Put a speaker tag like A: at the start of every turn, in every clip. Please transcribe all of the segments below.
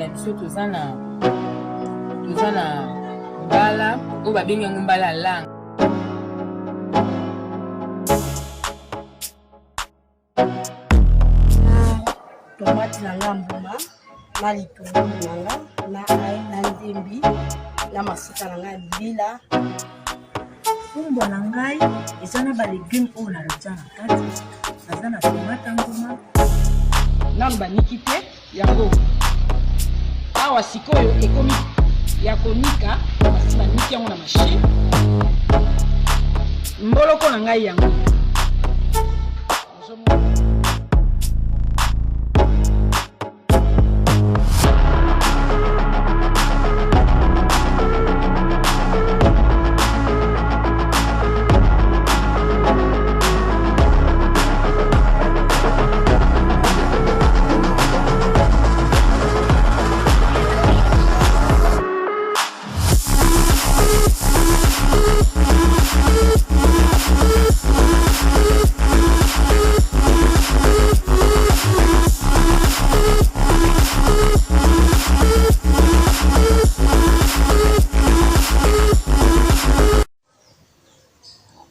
A: na biso tozana mbala oyo babengi yango mbala lang.
B: Tomate na ngambuma na litungulu nanga na ai na ndembi na mafuta na ngai bila.
C: Fumbo na ngai eza na ba légumes oyo na rotia na kati. Naza na tomate nguma
A: na baniki te yango. Awa sikoyo ekomi ya konika basi baniki yango na machine. Mboloko na ngai yango.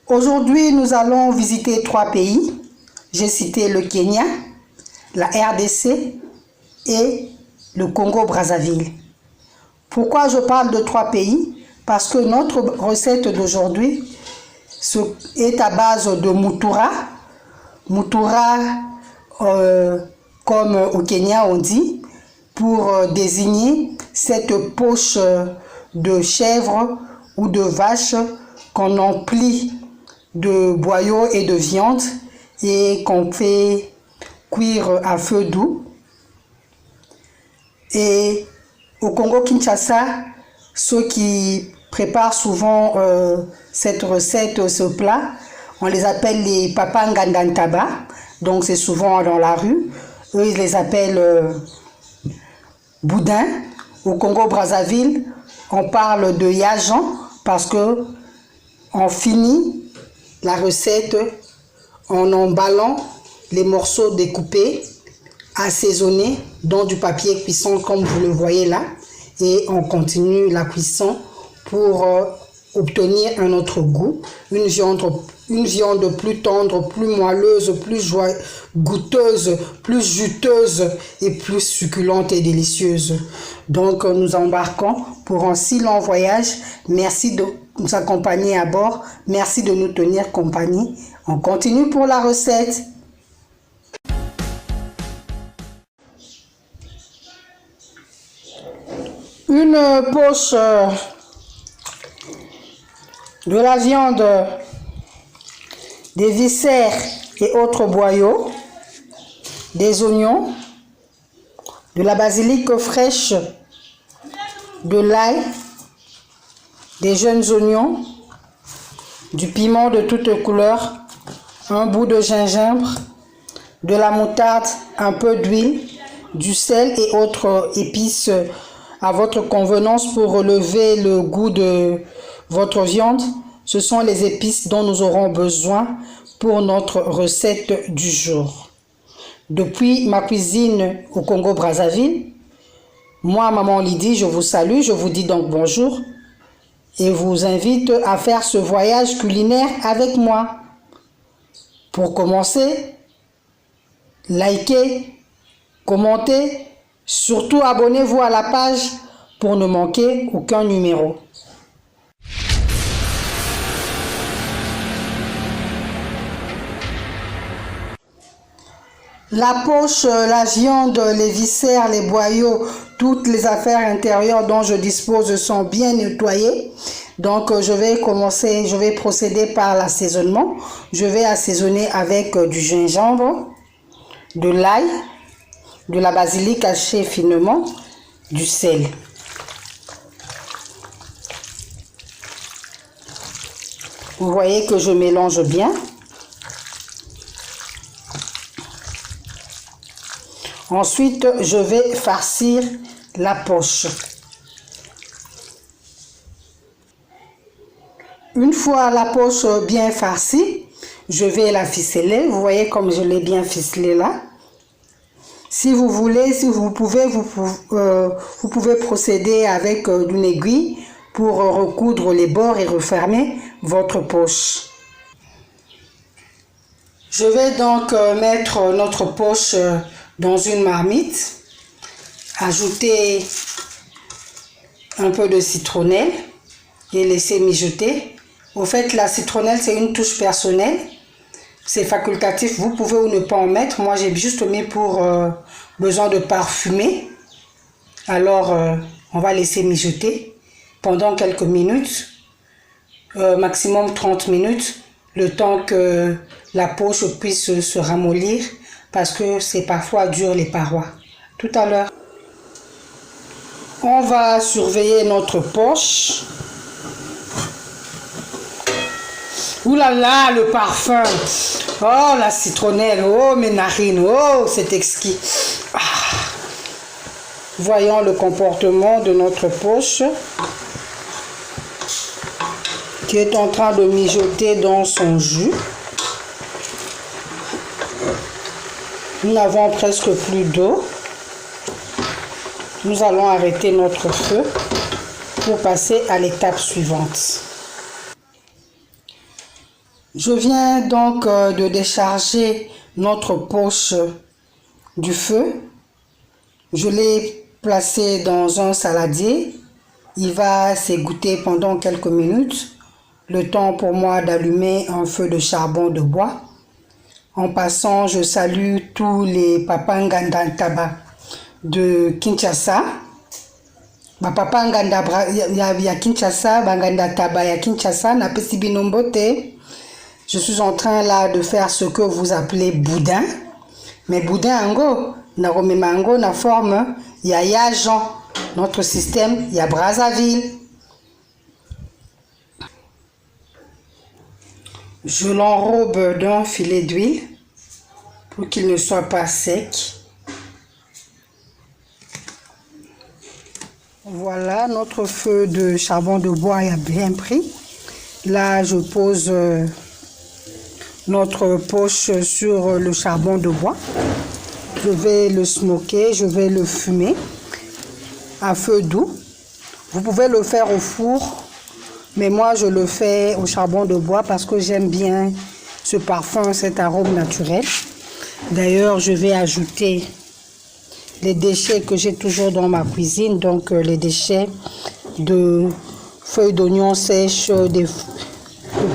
B: Aujourd'hui, nous allons visiter 3 pays. J'ai cité le Kenya, la RDC et le Congo-Brazzaville. Pourquoi je parle de 3 pays? Parce que notre recette d'aujourd'hui est à base de moutoura. Moutoura, comme au Kenya on dit, pour désigner cette poche de chèvre ou de vache qu'on emplit de boyaux et de viande et qu'on fait cuire à feu doux. Et au Congo-Kinshasa, ceux qui préparent souvent cette recette, ce plat, on les appelle les Papa Ngandantaba, donc c'est souvent dans la rue. Eux, ils les appellent boudin. Au Congo-Brazzaville, on parle de yajan parce que on finit la recette en emballant les morceaux découpés, assaisonnés dans du papier cuisson comme vous le voyez là, et on continue la cuisson pour obtenir un autre goût, une viande plus tendre, plus moelleuse, plus goûteuse, plus juteuse et plus succulente et délicieuse. Donc nous embarquons pour un si long voyage. Merci de nous accompagner à bord. Merci de nous tenir compagnie. On continue pour la recette. Une poche de la viande, des viscères et autres boyaux, des oignons, de la basilic fraîche, de l'ail, des jeunes oignons, du piment de toutes couleurs, un bout de gingembre, de la moutarde, un peu d'huile, du sel et autres épices à votre convenance pour relever le goût de votre viande. Ce sont les épices dont nous aurons besoin pour notre recette du jour. Depuis ma cuisine au Congo-Brazzaville, moi, Maman Lydie, je vous salue, je vous dis donc bonjour et vous invite à faire ce voyage culinaire avec moi. Pour commencer, likez, commentez, surtout abonnez-vous à la page pour ne manquer aucun numéro. La poche, la viande, les viscères, les boyaux, toutes les affaires intérieures dont je dispose sont bien nettoyées. Donc je vais procéder par l'assaisonnement. Je vais assaisonner avec du gingembre, de l'ail, de la basilic hachée finement, du sel. Vous voyez que je mélange bien. Ensuite, je vais farcir la poche. Une fois la poche bien farcie, je vais la ficeler. Vous voyez comme je l'ai bien ficelée là. Si vous voulez, si vous pouvez, vous pouvez procéder avec une aiguille pour recoudre les bords et refermer votre poche. Je vais donc mettre notre poche dans une marmite, ajouter un peu de citronnelle et laisser mijoter. Au fait, la citronnelle, c'est une touche personnelle. C'est facultatif, vous pouvez ou ne pas en mettre. Moi, j'ai juste mis pour besoin de parfumer. Alors, on va laisser mijoter pendant quelques minutes, maximum 30 minutes, le temps que la poche puisse se ramollir parce que c'est parfois dur les parois. Tout à l'heure. On va surveiller notre poche. Ouh là là, le parfum. Oh, la citronnelle. Oh, mes narines. Oh, c'est exquis. Ah. Voyons le comportement de notre poche qui est en train de mijoter dans son jus. Nous n'avons presque plus d'eau. Nous allons arrêter notre feu pour passer à l'étape suivante. Je viens donc de décharger notre poche du feu. Je l'ai placé dans un saladier. Il va s'égoutter pendant quelques minutes. Le temps pour moi d'allumer un feu de charbon de bois. En passant, je salue tous les papas Nganda-Ntaba de Kinshasa. Papa Nganda ya Kinshasa, Nganda-Ntaba ya Kinshasa, na pesi bino mbote. Je suis en train là de faire ce que vous appelez boudin. Mais boudin ango, na romemango na forme ya Jean. Notre système, ya Brazzaville. Je l'enrobe d'un filet d'huile pour qu'il ne soit pas sec. Voilà, notre feu de charbon de bois a bien pris. Là, je pose notre poche sur le charbon de bois. Je vais le smoker, je vais le fumer à feu doux. Vous pouvez le faire au four, mais moi je le fais au charbon de bois parce que j'aime bien ce parfum, cet arôme naturel. D'ailleurs, je vais ajouter les déchets que j'ai toujours dans ma cuisine, donc les déchets de feuilles d'oignon sèches, de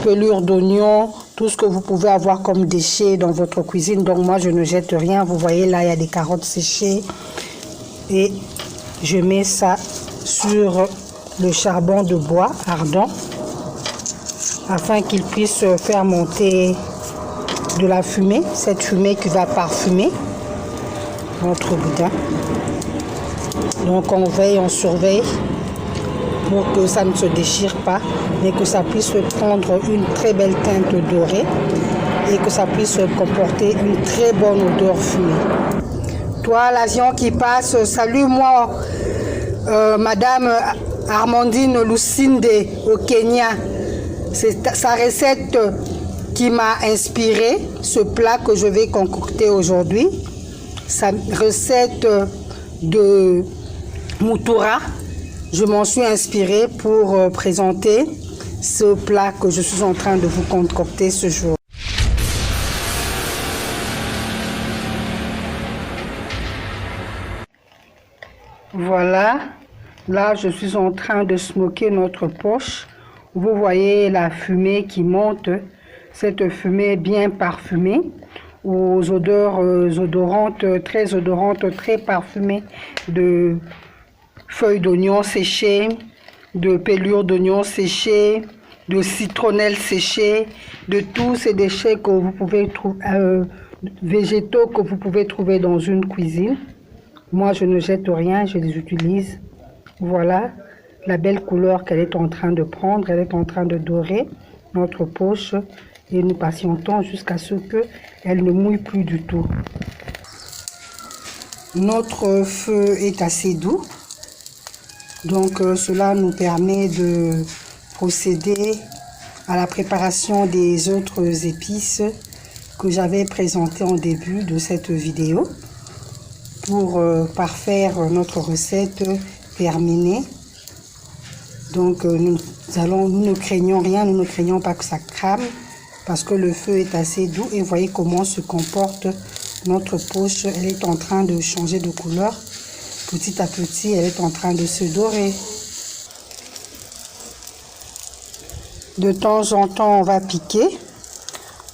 B: pelures d'oignon, tout ce que vous pouvez avoir comme déchets dans votre cuisine. Donc moi je ne jette rien. Vous voyez là, il y a des carottes séchées et je mets ça sur le charbon de bois ardent afin qu'il puisse faire monter de la fumée, cette fumée qui va parfumer notre boudin. Donc on veille, on surveille pour que ça ne se déchire pas, mais que ça puisse prendre une très belle teinte dorée et que ça puisse comporter une très bonne odeur fumée. Toi, l'avion qui passe, salue-moi, Madame Armandine Lucinde au Kenya. C'est sa recette qui m'a inspiré ce plat que je vais concocter aujourd'hui. Sa recette de Moutoura. Je m'en suis inspirée pour présenter ce plat que je suis en train de vous concocter ce jour. Voilà, là je suis en train de smoker notre poche. Vous voyez la fumée qui monte, cette fumée bien parfumée, aux odeurs odorantes, très parfumées de feuilles d'oignon séchées, de pelures d'oignon séchées, de citronnelle séchée, de tous ces déchets que vous pouvez trouver, végétaux que vous pouvez trouver dans une cuisine. Moi, je ne jette rien, je les utilise. Voilà la belle couleur qu'elle est en train de prendre. Elle est en train de dorer notre poche et nous patientons jusqu'à ce qu'elle ne mouille plus du tout. Notre feu est assez doux. Donc cela nous permet de procéder à la préparation des autres épices que j'avais présentées en début de cette vidéo. pour parfaire notre recette terminée. Donc nous ne craignons rien, nous ne craignons pas que ça crame parce que le feu est assez doux et voyez comment se comporte notre poche. Elle est en train de changer de couleur. Petit à petit, elle est en train de se dorer. De temps en temps, on va piquer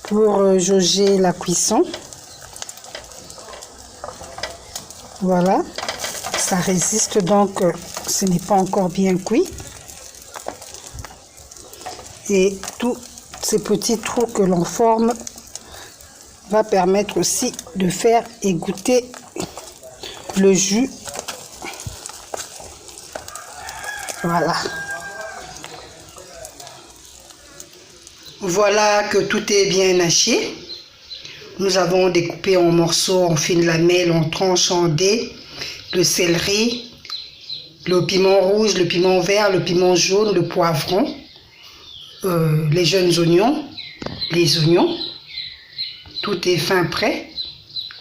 B: pour jauger la cuisson. Voilà, ça résiste donc, ce n'est pas encore bien cuit. Et tous ces petits trous que l'on forme va permettre aussi de faire égoutter le jus. Voilà. Voilà que tout est bien haché. Nous avons découpé en morceaux, en fines lamelles, en tranches, en dés, le céleri, le piment rouge, le piment vert, le piment jaune, le poivron, les jeunes oignons, les oignons. Tout est fin prêt.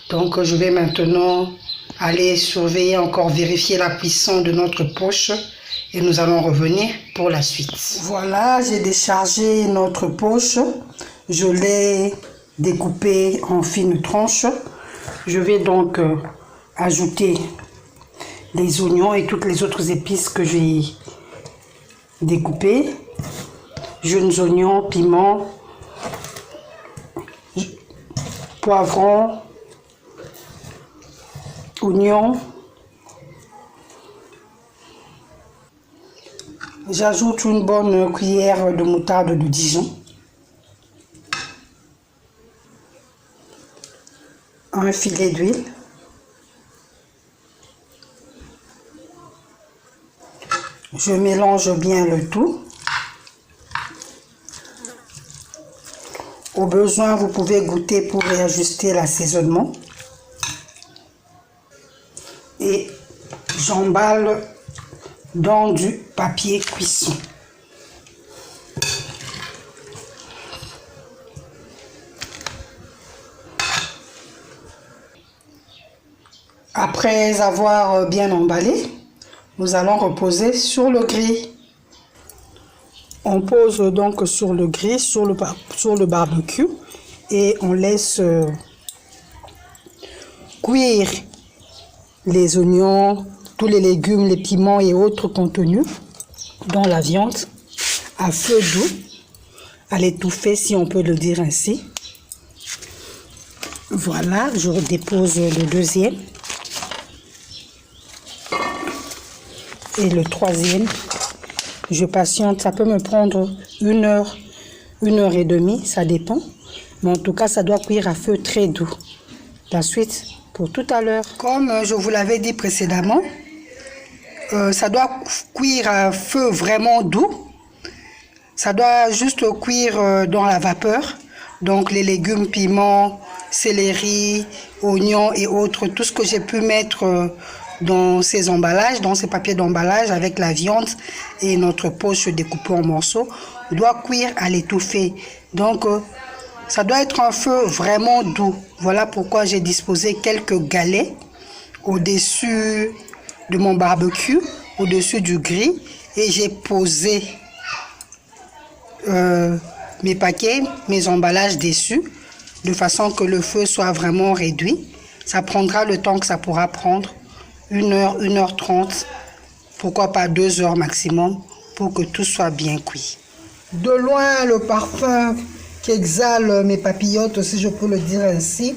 B: Donc je vais maintenant aller surveiller, encore vérifier la cuisson de notre poche et nous allons revenir pour la suite. Voilà, j'ai déchargé notre poche. Je l'ai découpée en fines tranches. Je vais donc ajouter les oignons et toutes les autres épices que j'ai découpées. Jeunes oignons, piment, poivron, oignons. J'ajoute une bonne cuillère de moutarde de Dijon. Un filet d'huile. Je mélange bien le tout. Au besoin, vous pouvez goûter pour réajuster l'assaisonnement. Et j'emballe dans du papier cuisson. Après avoir bien emballé, nous allons reposer sur le grill. On pose donc sur le grill, sur le barbecue et on laisse cuire les oignons, tous les légumes, les piments et autres contenus dans la viande à feu doux, à l'étouffer si on peut le dire ainsi. Voilà, je dépose le deuxième et le troisième. Je patiente, ça peut me prendre 1 heure, 1 heure et demie, ça dépend. Mais en tout cas, ça doit cuire à feu très doux. La suite pour tout à l'heure. Comme je vous l'avais dit précédemment, ça doit cuire à feu vraiment doux. Ça doit juste cuire dans la vapeur. Donc les légumes, piments, céleri, oignons et autres, tout ce que j'ai pu mettre dans ces emballages, dans ces papiers d'emballage avec la viande et notre poche découpée en morceaux, doit cuire à l'étouffer. Donc ça doit être un feu vraiment doux. Voilà pourquoi j'ai disposé quelques galets au-dessus de mon barbecue, au-dessus du grill, et j'ai posé mes paquets, mes emballages dessus, de façon que le feu soit vraiment réduit. Ça prendra le temps que ça pourra prendre, 1 heure, 1 heure 30, pourquoi pas 2 heures maximum, pour que tout soit bien cuit. De loin, le parfum qui exhale mes papillotes, si je peux le dire ainsi,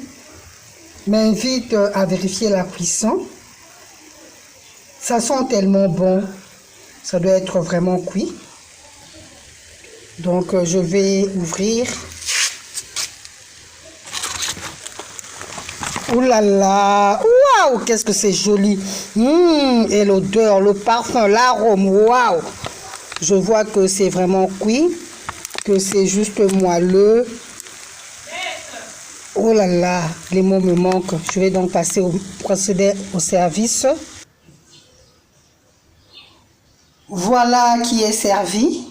B: m'invite à vérifier la cuisson. Ça sent tellement bon, ça doit être vraiment cuit. Donc je vais ouvrir. Ouh là là, waouh, qu'est-ce que c'est joli. Et l'odeur, le parfum, l'arôme, waouh. Je vois que c'est vraiment cuit, que c'est juste moelleux. Oh là là, les mots me manquent. Je vais donc procéder au service. Voilà qui est servi.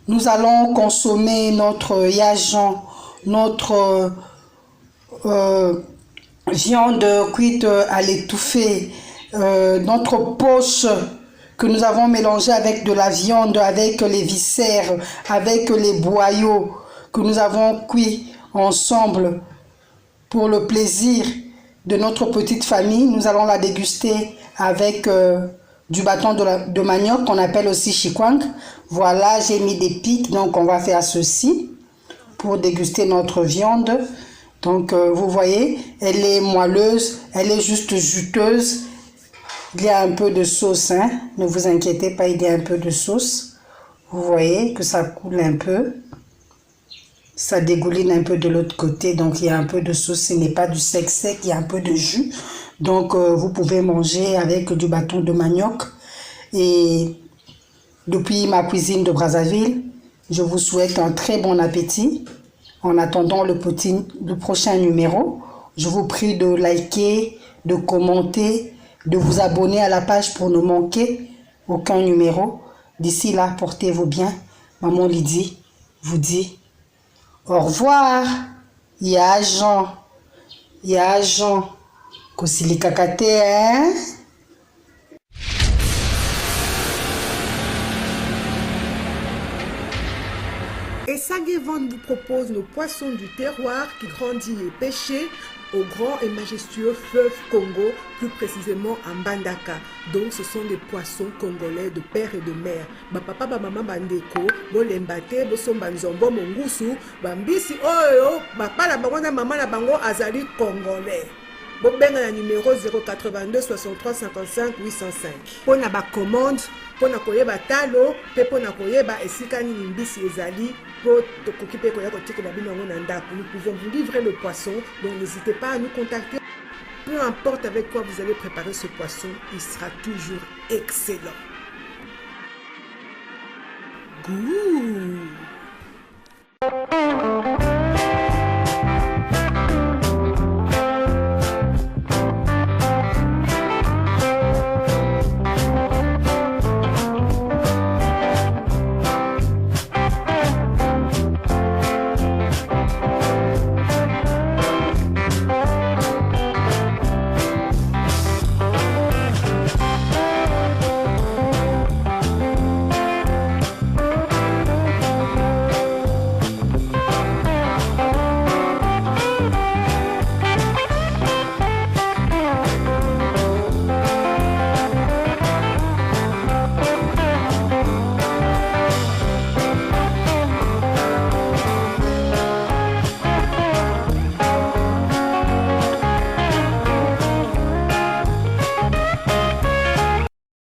B: Nous allons consommer notre yajan, notre viande cuite à l'étouffée, notre poche que nous avons mélangé avec de la viande, avec les viscères, avec les boyaux que nous avons cuits ensemble pour le plaisir de notre petite famille. Nous allons la déguster avec du bâton de manioc qu'on appelle aussi chikwang. Voilà, j'ai mis des pics, donc on va faire ceci pour déguster notre viande. Donc vous voyez, elle est moelleuse, elle est juste juteuse. Il y a un peu de sauce, hein? Ne vous inquiétez pas, il y a un peu de sauce. Vous voyez que ça coule un peu. Ça dégouline un peu de l'autre côté, donc il y a un peu de sauce. Ce n'est pas du sec, il y a un peu de jus. Donc vous pouvez manger avec du bâton de manioc. Et depuis ma cuisine de Brazzaville, je vous souhaite un très bon appétit. En attendant le prochain numéro, je vous prie de liker, de commenter, de vous abonner à la page pour ne manquer aucun numéro. D'ici là, portez-vous bien. Maman Lydie vous dit au revoir. Ya Jean. Kosilikakate, hein?
D: Et Sanguevent vous propose nos poissons du terroir qui grandit et pêchés au grand et majestueux fleuve Congo, plus précisément à Mbandaka. Donc ce sont des poissons congolais de père et de mère. Ba papa ba maman bandeko, bo lembate, bo somba nzombo mongusu, bambisi oyo, ba pala bango na maman na bango azali congolais. Bo benga na numéro 082 63 55 805. Pour na ba commande, pour na koyeba talo, pe pour na koyeba esika nini mbisi ezali. Nous pouvons vous livrer le poisson, donc n'hésitez pas à nous contacter. Peu importe avec quoi vous allez préparer ce poisson, il sera toujours excellent. Goût.